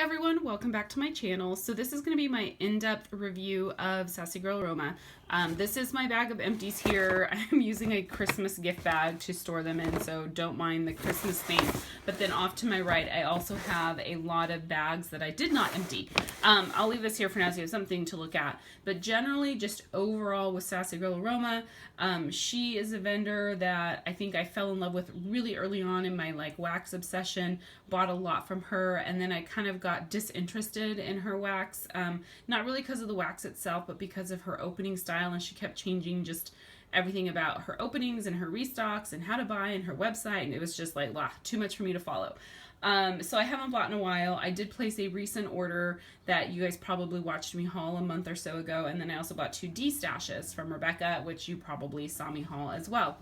everyone, welcome back to my channel. So this is going to be my in-depth review of Sassy Girl Aroma. This is my bag of empties here. I'm using a Christmas gift bag to store them in, so don't mind the Christmas theme. But then off to my right, I also have a lot of bags that I did not empty. I'll leave this here for now so you have something to look at. But generally, just overall with Sassy Girl Aroma, she is a vendor that I think I fell in love with really early on in my wax obsession. Bought a lot from her, and then I kind of got disinterested in her wax. Not really because of the wax itself, but because of her opening style, and she kept changing just everything about her openings and her restocks and how to buy and her website, and it was just like too much for me to follow. So I haven't bought in a while. I did place a recent order that you guys probably watched me haul a month or so ago, and then I also bought 2 D-stashes from Rebecca, which you probably saw me haul as well.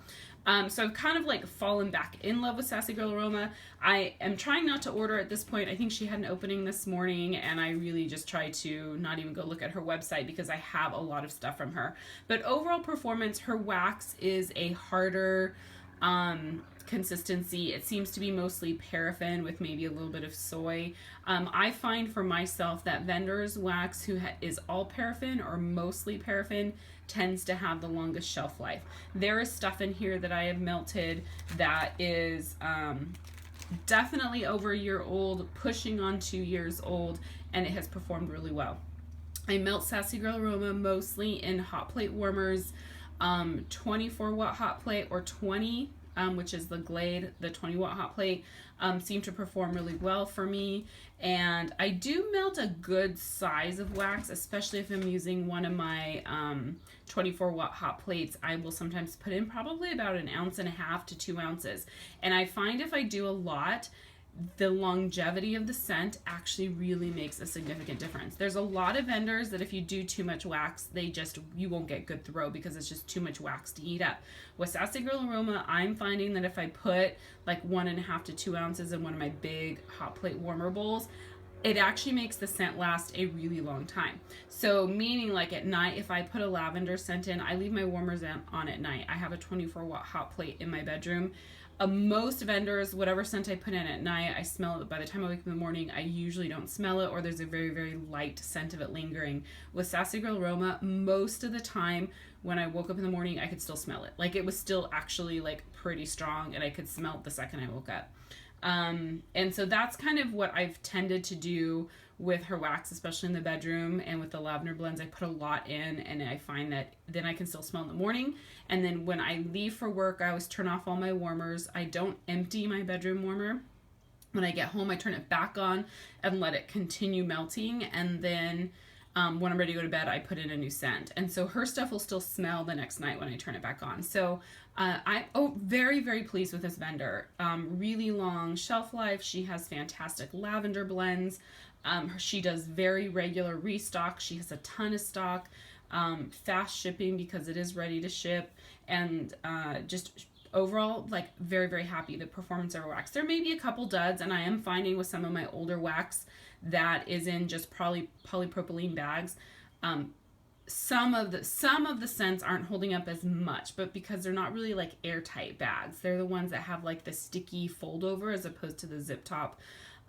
So I've kind of fallen back in love with Sassy Girl Aroma. I am trying not to order at this point. I think she had an opening this morning, and I really just try to not even go look at her website because I have a lot of stuff from her. But overall performance, her wax is a harder consistency. It seems to be mostly paraffin with maybe a little bit of soy. I find for myself that vendors wax who is all paraffin or mostly paraffin tends to have the longest shelf life. There is stuff in here that I have melted that is definitely over a year old, pushing on 2 years old, and it has performed really well. I melt Sassy Girl Aroma mostly in hot plate warmers, 24 watt hot plate or 20, which is the Glade, the 20 watt hot plate, seem to perform really well for me. And I do melt a good size of wax, especially if I'm using one of my 24 watt hot plates. I will sometimes put in probably about 1.5 ounces to 2 ounces. And I find if I do a lot, the longevity of the scent actually really makes a significant difference. There's a lot of vendors that if you do too much wax, you won't get good throw because it's just too much wax to eat up. With Sassy Girl Aroma, I'm finding that if I put 1.5 to 2 ounces in one of my big hot plate warmer bowls, it actually makes the scent last a really long time. So meaning at night, if I put a lavender scent in, I leave my warmers on at night. I have a 24 watt hot plate in my bedroom. Most vendors, whatever scent I put in at night, I smell it. By the time I wake up in the morning, I usually don't smell it, or there's a very, very light scent of it lingering. With Sassy Girl Aroma, most of the time when I woke up in the morning, I could still smell it. It was still actually pretty strong, and I could smell it the second I woke up. And so that's kind of what I've tended to do with her wax, especially in the bedroom. And with the lavender blends, I put a lot in, and I find that then I can still smell in the morning. And then when I leave for work, I always turn off all my warmers. I don't empty my bedroom warmer. When I get home, I turn it back on and let it continue melting. And then when I'm ready to go to bed, I put in a new scent. And so her stuff will still smell the next night when I turn it back on. So I'm very, very pleased with this vendor. Really long shelf life. She has fantastic lavender blends. She does very regular restock. She has a ton of stock. Fast shipping because it is ready to ship. And just overall, very, very happy. The performance of her wax. There may be a couple duds, and I am finding with some of my older wax that is in just polypropylene bags. Some of the scents aren't holding up as much, but because they're not really airtight bags, they're the ones that have the sticky fold over as opposed to the zip top.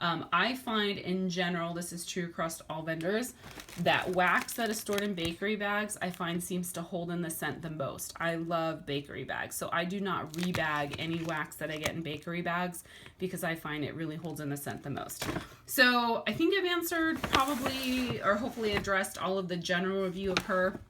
I find in general, this is true across all vendors, that wax that is stored in bakery bags, I find seems to hold in the scent the most. I love bakery bags, so I do not rebag any wax that I get in bakery bags because I find it really holds in the scent the most. So I think I've answered probably, or hopefully addressed all of the general review of her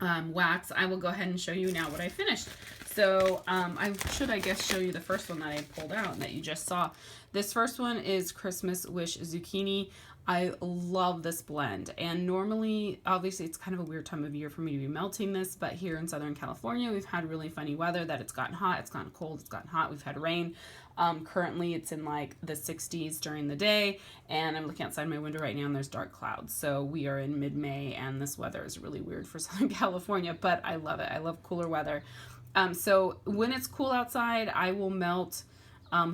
wax. I will go ahead and show you now what I finished. So I should, I guess, show you the first one that I pulled out and that you just saw. This first one is Christmas Wish Zucchini. I love this blend, and normally, obviously, it's kind of a weird time of year for me to be melting this, but here in Southern California, we've had really funny weather that it's gotten hot, it's gotten cold, it's gotten hot, we've had rain. Currently, it's in the 60s during the day, and I'm looking outside my window right now, and there's dark clouds, so we are in mid-May, and this weather is really weird for Southern California, but I love it. I love cooler weather. So when it's cool outside, I will melt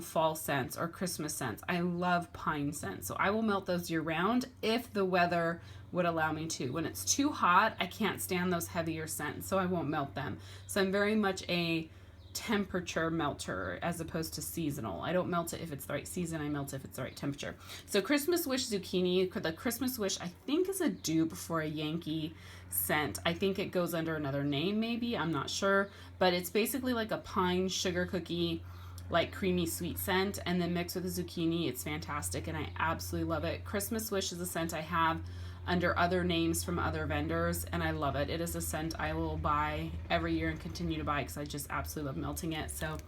fall scents or Christmas scents. I love pine scents, so I will melt those year round if the weather would allow me to. When it's too hot, I can't stand those heavier scents, so I won't melt them. So I'm very much a temperature melter as opposed to seasonal. I don't melt it if it's the right season. I melt it if it's the right temperature. So Christmas Wish Zucchini, the Christmas Wish I think is a dupe for a Yankee scent. I think it goes under another name maybe, I'm not sure, but it's basically like a pine sugar cookie, like creamy sweet scent, and then mixed with the zucchini. It's fantastic and I absolutely love it. Christmas Wish is a scent I have under other names from other vendors, and I love it. It is a scent I will buy every year and continue to buy because I just absolutely love melting it. So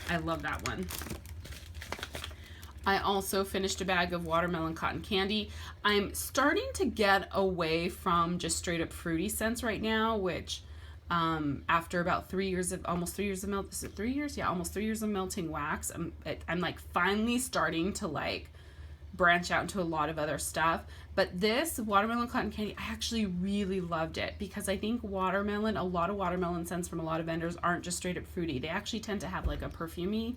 I love that one. I also finished a bag of watermelon cotton candy. I'm starting to get away from just straight up fruity scents right now, which after about almost 3 years of melting wax, I'm like finally starting to like branch out into a lot of other stuff. But this watermelon cotton candy, I actually really loved it because I think a lot of watermelon scents from a lot of vendors aren't just straight up fruity. They actually tend to have like a perfumey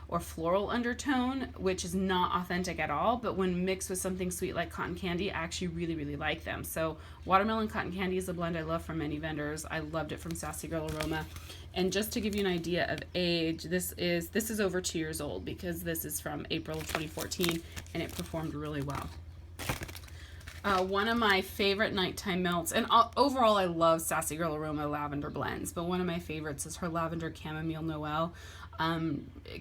or floral undertone, which is not authentic at all. But when mixed with something sweet like cotton candy, I actually really, really like them. So watermelon cotton candy is a blend I love from many vendors. I loved it from Sassy Girl Aroma. And just to give you an idea of age, this is over 2 years old because this is from April of 2014 and it performed really well. One of my favorite nighttime melts, and overall I love Sassy Girl Aroma lavender blends, but one of my favorites is her Lavender Chamomile Noel.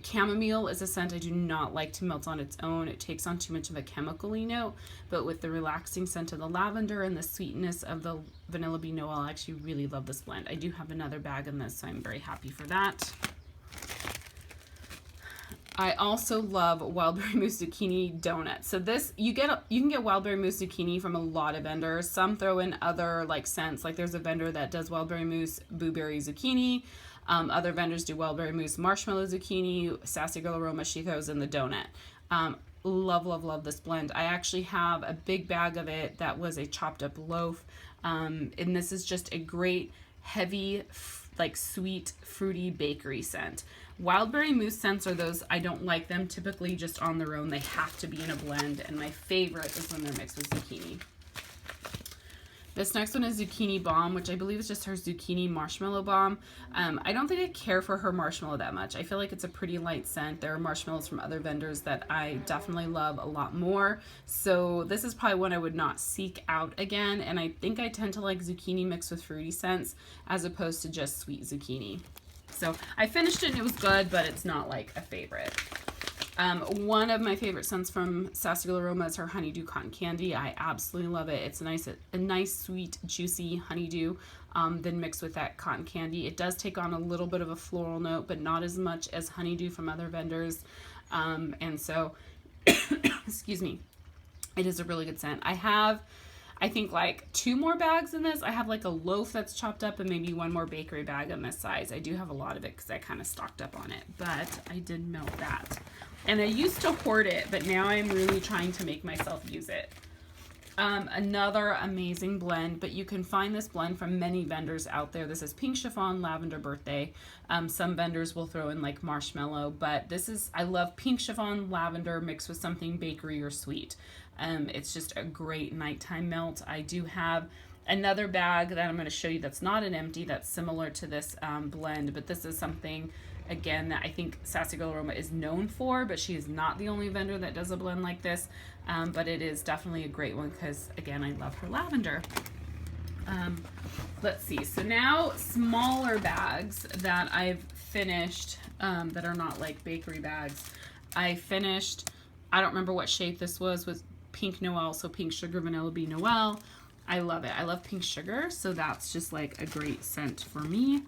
Chamomile is a scent I do not like to melt on its own. It takes on too much of a chemical-y note, but with the relaxing scent of the lavender and the sweetness of the Vanilla Bean Noel, I actually really love this blend. I do have another bag in this, so I'm very happy for that. I also love Wildberry Mousse Zucchini Donut. So this, you can get Wildberry Mousse Zucchini from a lot of vendors. Some throw in other like scents, like there's a vendor that does Wildberry Mousse Blueberry Zucchini. Other vendors do Wildberry Mousse Marshmallow Zucchini. Sassy Girl Aroma, she throws in the donut. Love, love, love this blend. I actually have a big bag of it that was a chopped up loaf. And this is just a great, heavy, like sweet, fruity bakery scent. Wildberry mousse scents are those, I don't like them typically just on their own. They have to be in a blend, and my favorite is when they're mixed with zucchini. This next one is Zucchini Bomb, which I believe is just her Zucchini Marshmallow Bomb. I don't think I care for her marshmallow that much. I feel like it's a pretty light scent. There are marshmallows from other vendors that I definitely love a lot more. So this is probably one I would not seek out again. And I think I tend to like zucchini mixed with fruity scents as opposed to just sweet zucchini. So I finished it and it was good, but it's not like a favorite. One of my favorite scents from Sassy Girl Aroma is her Honeydew Cotton Candy. I absolutely love it. It's a nice, sweet, juicy honeydew, then mixed with that cotton candy. It does take on a little bit of a floral note, but not as much as honeydew from other vendors. And so, excuse me, it is a really good scent. I have, I think, like 2 more bags in this. I have like a loaf that's chopped up and maybe 1 more bakery bag in this size. I do have a lot of it because I kind of stocked up on it, but I did melt that. And I used to hoard it, but now I'm really trying to make myself use it. Another amazing blend, but you can find this blend from many vendors out there. This is Pink Chiffon Lavender Birthday. Some vendors will throw in like marshmallow, but this is, I love Pink Chiffon Lavender mixed with something bakery or sweet. It's just a great nighttime melt. I do have another bag that I'm going to show you that's not an empty, that's similar to this blend, but this is something, again, that I think Sassy Girl Aroma is known for, but she is not the only vendor that does a blend like this, but it is definitely a great one because, again, I love her lavender. Let's see, so now smaller bags that I've finished that are not like bakery bags. I finished, I don't remember what shape this was Pink Noel, so Pink Sugar Vanilla Bean Noel. I love it. I love pink sugar, so that's just like a great scent for me.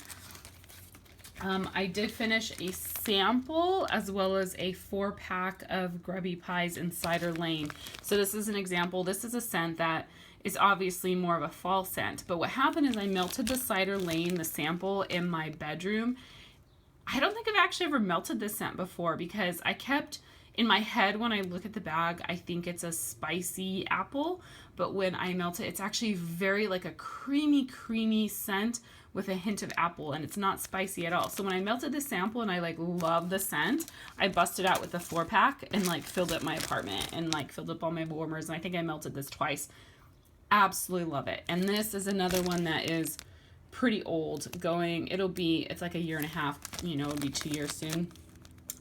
I did finish a sample as well as a 4-pack of Grubby Pies in Cider Lane. So this is an example. This is a scent that is obviously more of a fall scent, but what happened is I melted the Cider Lane, the sample, in my bedroom. I don't think I've actually ever melted this scent before because I kept in my head, when I look at the bag, I think it's a spicy apple, but when I melt it, it's actually very like a creamy scent with a hint of apple, and it's not spicy at all. So when I melted this sample and I like love the scent, I busted out with the 4-pack and like filled up my apartment and like filled up all my warmers, and I think I melted this twice. Absolutely love it. And this is another one that is pretty old, it's like a year and a half, you know, it'll be 2 years soon,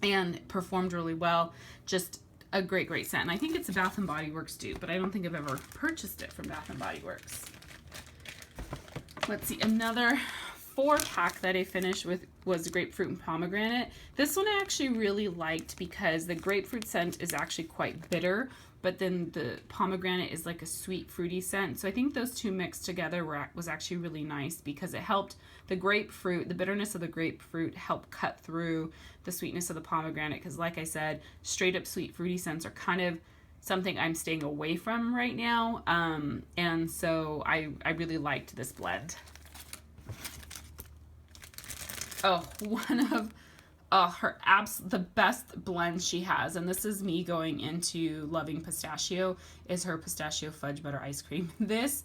and performed really well. Just a great, great scent. And I think it's a Bath and Body Works dupe, but I don't think I've ever purchased it from Bath and Body Works. Let's see, another 4-pack that I finished with was grapefruit and pomegranate. This one I actually really liked because the grapefruit scent is actually quite bitter, but then the pomegranate is like a sweet fruity scent. So I think those two mixed together was actually really nice because it helped the grapefruit, the bitterness of the grapefruit help cut through the sweetness of the pomegranate, because like I said, straight up sweet fruity scents are kind of something I'm staying away from right now. And so I really liked this blend. Oh, one of the best blend she has, and this is me going into loving pistachio, is her pistachio fudge butter ice cream. This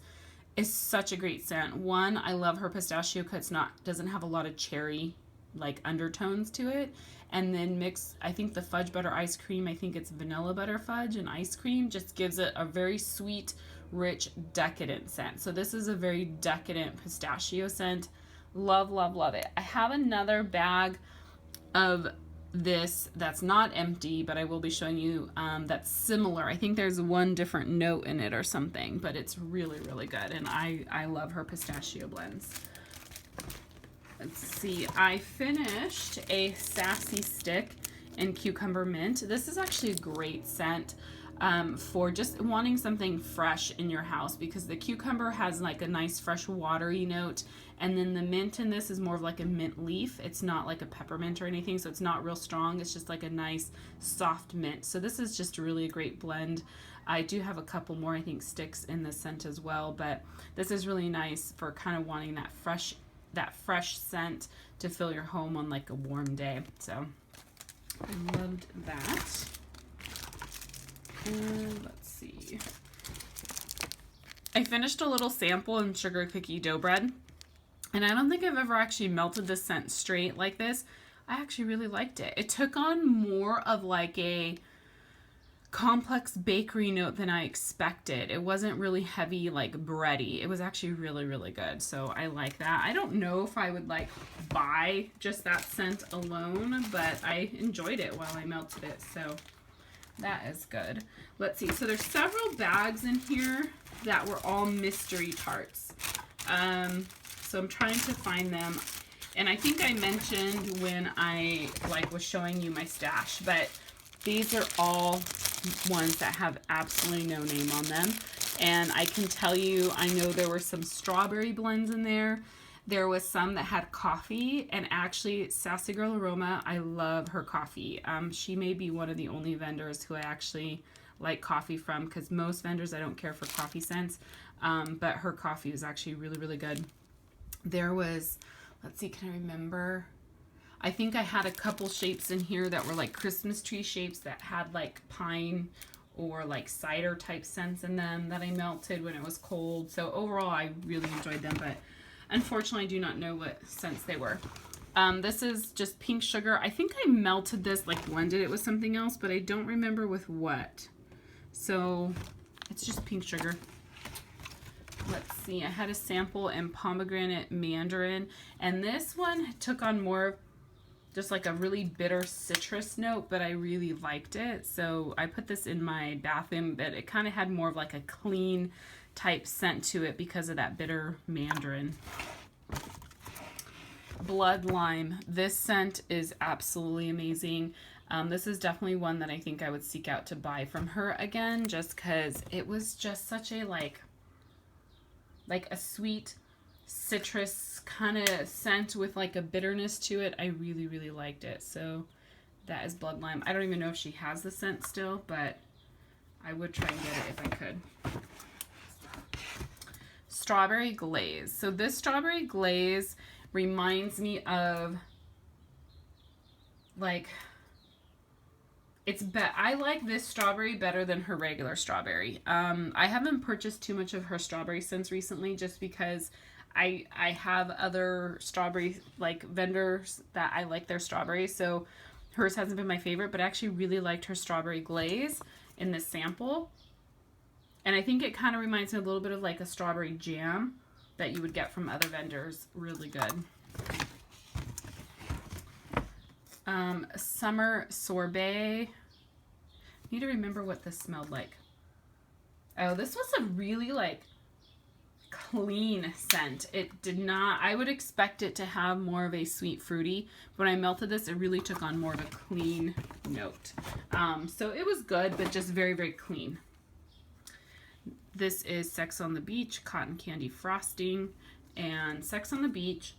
is such a great scent. One, I love her pistachio because doesn't have a lot of cherry like undertones to it. And then I think the fudge butter ice cream, I think it's vanilla butter fudge and ice cream, just gives it a very sweet, rich, decadent scent. So this is a very decadent pistachio scent. Love, love, love it. I have another bag of this that's not empty, but I will be showing you that's similar. I think there's one different note in it or something, but it's really, really good. And I love her pistachio blends. Let's see, I finished a Sassy stick in cucumber mint. This is actually a great scent for just wanting something fresh in your house, because the cucumber has like a nice fresh watery note, and then the mint in this is more of like a mint leaf. It's not like a peppermint or anything, so it's not real strong. It's just like a nice soft mint. So this is just really a great blend. I do have a couple more, I think, sticks in this scent as well, but this is really nice for kind of wanting that fresh scent to fill your home on like a warm day. So I loved that. Let's see. I finished a little sample in sugar cookie dough bread, and I don't think I've ever actually melted this scent straight like this. I actually really liked it. It took on more of like a complex bakery note than I expected. It wasn't really heavy like bready. It was actually really, really good. So I like that. I don't know if I would like buy just that scent alone, but I enjoyed it while I melted it. So that is good. Let's see. So there's several bags in here that were all mystery tarts. So I'm trying to find them. And I think I mentioned when I was showing you my stash, but these are all ones that have absolutely no name on them. And I can tell you, I know there were some strawberry blends in there. There was some that had coffee, and actually Sassy Girl Aroma, I love her coffee. She may be one of the only vendors who I actually like coffee from, because most vendors I don't care for coffee scents, but her coffee is actually really, really good. There was, let's see, can I remember? I think I had a couple shapes in here that were like Christmas tree shapes that had like pine or like cider type scents in them that I melted when it was cold. So overall, I really enjoyed them, but unfortunately, I do not know what scents they were. This is just pink sugar. I think I melted this, like blended it with something else, but I don't remember with what. So it's just pink sugar. Let's see, I had a sample in pomegranate mandarin, and this one took on more just like a really bitter citrus note, but I really liked it. So I put this in my bathroom, but it kind of had more of like a clean type scent to it because of that bitter mandarin. Blood lime. This scent is absolutely amazing. This is definitely one that I think I would seek out to buy from her again, just because it was just such a like a sweet citrus kind of scent with like a bitterness to it. I really, really liked it. So that is blood lime. I don't even know if she has the scent still, but I would try and get it if I could. Strawberry glaze. So this strawberry glaze reminds me of like, I like this strawberry better than her regular strawberry. I haven't purchased too much of her strawberry scents recently, just because I have other strawberry like vendors that I like their strawberries, so hers hasn't been my favorite, but I actually really liked her strawberry glaze in this sample. And I think it kind of reminds me a little bit of like a strawberry jam. that you would get from other vendors. Really good. Summer sorbet. Need to remember what this smelled like. Oh, this was a really like clean scent. It did not, I would expect it to have more of a sweet fruity. When I melted this, it really took on more of a clean note. So it was good, but just very, very clean. This is Sex on the Beach Cotton Candy Frosting. And Sex on the Beach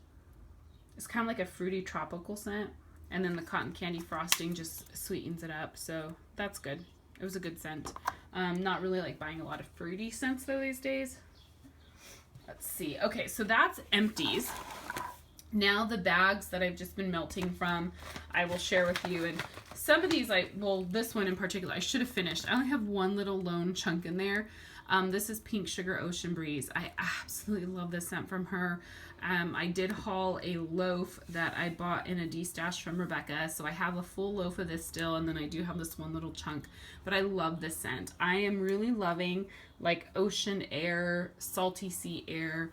is kind of like a fruity tropical scent. And then the cotton candy frosting just sweetens it up. So that's good. It was a good scent. Not really like buying a lot of fruity scents though these days. Let's see. Okay, so that's empties. Now the bags that I've just been melting from, I will share with you. And some of these, this one in particular, I should have finished. I only have one little lone chunk in there. This is Pink Sugar Ocean Breeze. I absolutely love this scent from her. I did haul a loaf that I bought in a de-stash from Rebecca, so I have a full loaf of this still, and then I do have this one little chunk, but I love this scent. I am really loving like ocean air, salty sea air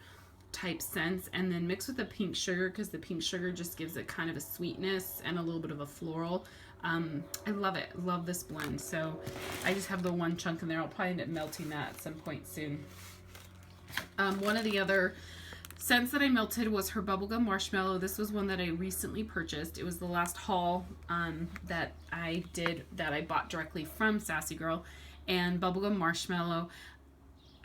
type scents, and then mixed with the pink sugar, because the pink sugar just gives it kind of a sweetness and a little bit of a floral. I love it. Love this blend. So I just have the one chunk in there. I'll probably end up melting that at some point soon. One of the other scents that I melted was her Bubblegum Marshmallow. This was one that I recently purchased. It was the last haul that I bought directly from Sassy Girl. And Bubblegum Marshmallow,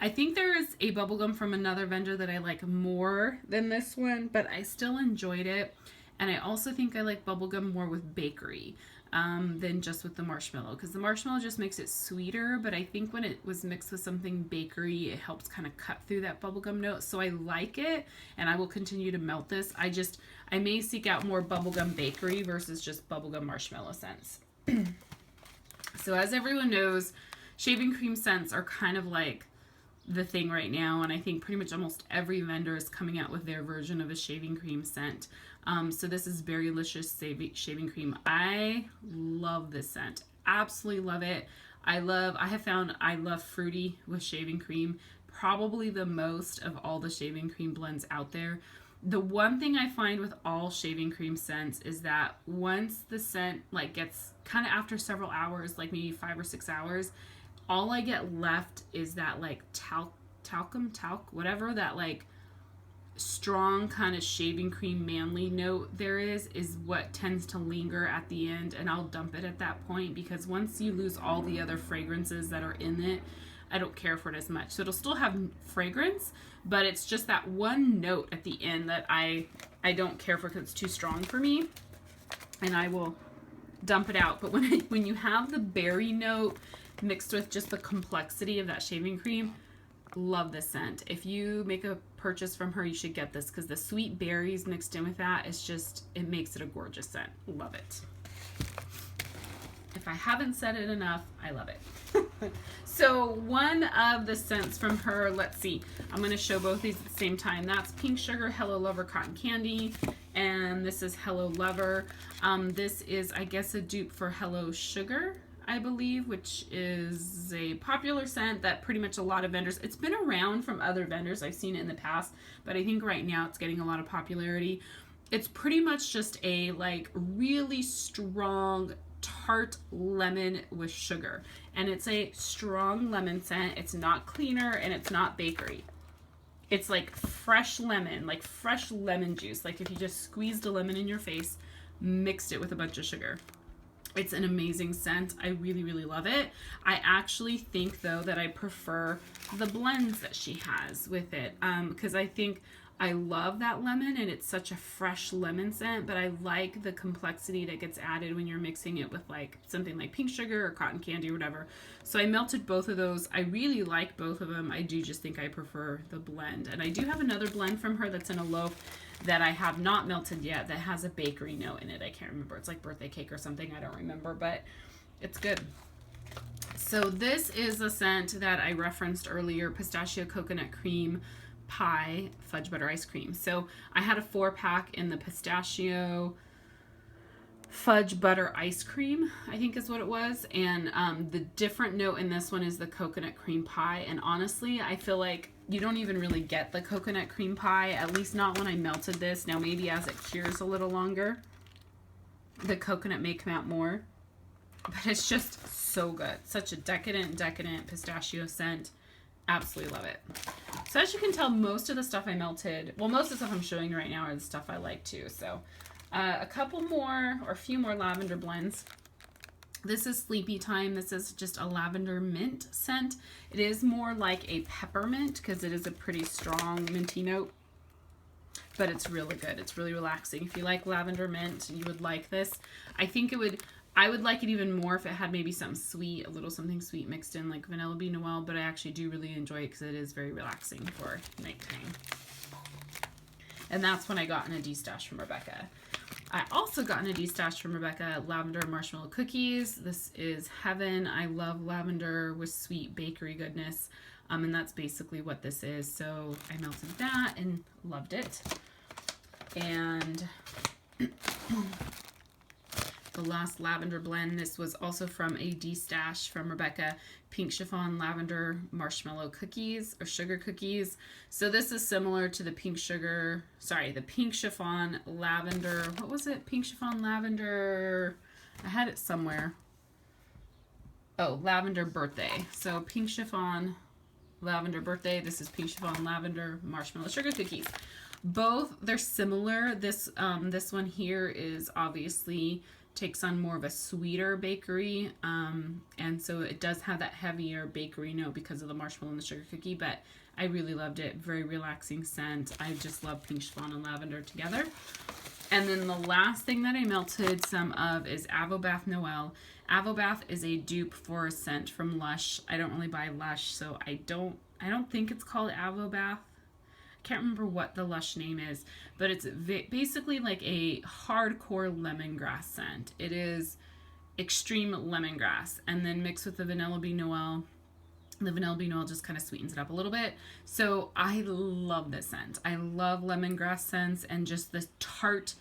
I think there is a bubblegum from another vendor that I like more than this one, but I still enjoyed it. And I also think I like bubblegum more with bakery than just with the marshmallow, because the marshmallow just makes it sweeter, but I think when it was mixed with something bakery, it helps kind of cut through that bubblegum note. So I like it, and I will continue to melt this. I may seek out more bubblegum bakery versus just bubblegum marshmallow scents. So as everyone knows, shaving cream scents are kind of like the thing right now, and I think pretty much almost every vendor is coming out with their version of a shaving cream scent. So this is Berrylicious shaving cream. I love this scent. Absolutely love it. I have found I love fruity with shaving cream probably the most of all the shaving cream blends out there. The one thing I find with all shaving cream scents is that once the scent like gets kind of after several hours, like maybe 5 or 6 hours, all I get left is that like talcum, whatever that like strong kind of shaving cream manly note there is what tends to linger at the end, and I'll dump it at that point, because once you lose all the other fragrances that are in it, I don't care for it as much. So it'll still have fragrance, but it's just that one note at the end that I don't care for because it's too strong for me, and I will dump it out. But when you have the berry note mixed with just the complexity of that shaving cream, love this scent. If you make a purchase from her, you should get this, because the sweet berries mixed in with that is just, it makes it a gorgeous scent. Love it. If I haven't said it enough, I love it. So one of the scents from her, let's see, I'm going to show both these at the same time. That's Pink Sugar Hello Lover Cotton Candy, and this is Hello Lover. This is, I guess, a dupe for Hello Sugar, I believe, which is a popular scent that pretty much a lot of vendors, it's been around from other vendors, I've seen it in the past, but I think right now it's getting a lot of popularity. It's pretty much just a like really strong tart lemon with sugar, and it's a strong lemon scent. It's not cleaner and it's not bakery. It's like fresh lemon, like fresh lemon juice, like if you just squeezed a lemon in your face, mixed it with a bunch of sugar. It's an amazing scent. I really, really love it. I actually think, though, that I prefer the blends that she has with it, because I think I love that lemon, and it's such a fresh lemon scent, but I like the complexity that gets added when you're mixing it with like something like pink sugar or cotton candy or whatever. So I melted both of those. I really like both of them. I do just think I prefer the blend. And I do have another blend from her that's in a loaf that I have not melted yet that has a bakery note in it. I can't remember. It's like birthday cake or something. I don't remember, but it's good. So this is a scent that I referenced earlier, Pistachio Coconut Cream Pie Fudge Butter Ice Cream. So I had a 4-pack in the pistachio, fudge butter ice cream, I think is what it was. And the different note in this one is the coconut cream pie. And honestly, I feel like you don't even really get the coconut cream pie, at least not when I melted this. Now maybe as it cures a little longer, the coconut may come out more. But it's just so good. Such a decadent pistachio scent. Absolutely love it. So as you can tell, most of the stuff I melted, well, most of the stuff I'm showing you right now are the stuff I like too. So a couple more or a few more lavender blends. This is Sleepy Time. This is just a lavender mint scent. It is more like a peppermint because it is a pretty strong minty note, but it's really good. It's really relaxing. If you like lavender mint, you would like this. I would like it even more if it had maybe something sweet, a little something sweet mixed in like Vanilla Bean Noel, but I actually do really enjoy it because it is very relaxing for nighttime. And that's when I got in a D-stash from Rebecca. I also got in a D-stash from Rebecca lavender marshmallow cookies. This is heaven. I love lavender with sweet bakery goodness. And that's basically what this is. So I melted that and loved it. And the last lavender blend, this was also from a D-stash from Rebecca, pink chiffon lavender marshmallow cookies or sugar cookies. So this is similar to the pink chiffon lavender, what was it? Pink chiffon lavender, I had it somewhere. Oh, lavender birthday. So pink chiffon lavender birthday. This is pink chiffon lavender marshmallow sugar cookies. Both, they're similar. This one here is obviously takes on more of a sweeter bakery, and so it does have that heavier bakery note because of the marshmallow and the sugar cookie, but I really loved it. Very relaxing scent. I just love pink chiffon and lavender together. And then the last thing that I melted some of is Avobath Noel. Avobath is a dupe for a scent from Lush. I don't really buy Lush, so I don't think it's called Avobath. Can't remember what the Lush name is, but it's basically like a hardcore lemongrass scent. It is extreme lemongrass, and then mixed with the Vanilla Bean Noel. The Vanilla Bean Noel just kind of sweetens it up a little bit. So I love this scent. I love lemongrass scents and just this tart,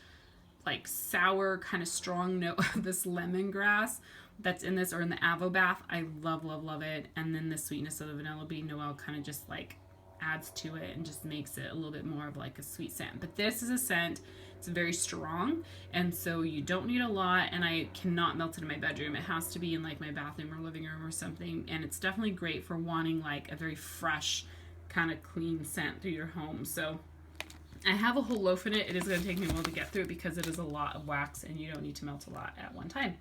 like sour, kind of strong note of this lemongrass that's in this or in the Avobath. I love, love, love it. And then the sweetness of the Vanilla Bean Noel kind of just like adds to it and just makes it a little bit more of like a sweet scent. But this is a scent, it's very strong, and so you don't need a lot, and I cannot melt it in my bedroom. It has to be in like my bathroom or living room or something, and it's definitely great for wanting like a very fresh kind of clean scent through your home. So I have a whole loaf in it. It is going to take me a while to get through it because it is a lot of wax and you don't need to melt a lot at one time.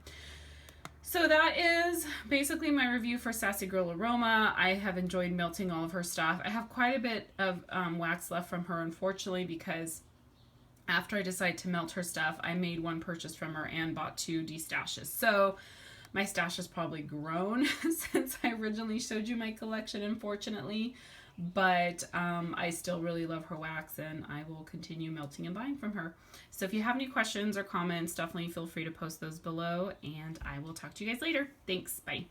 So that is basically my review for Sassy Girl Aroma. I have enjoyed melting all of her stuff. I have quite a bit of wax left from her, unfortunately, because after I decided to melt her stuff, I made one purchase from her and bought 2 D-stashes. So my stash has probably grown since I originally showed you my collection, unfortunately. But I still really love her wax, and I will continue melting and buying from her. So if you have any questions or comments, definitely feel free to post those below, and I will talk to you guys later. Thanks. Bye.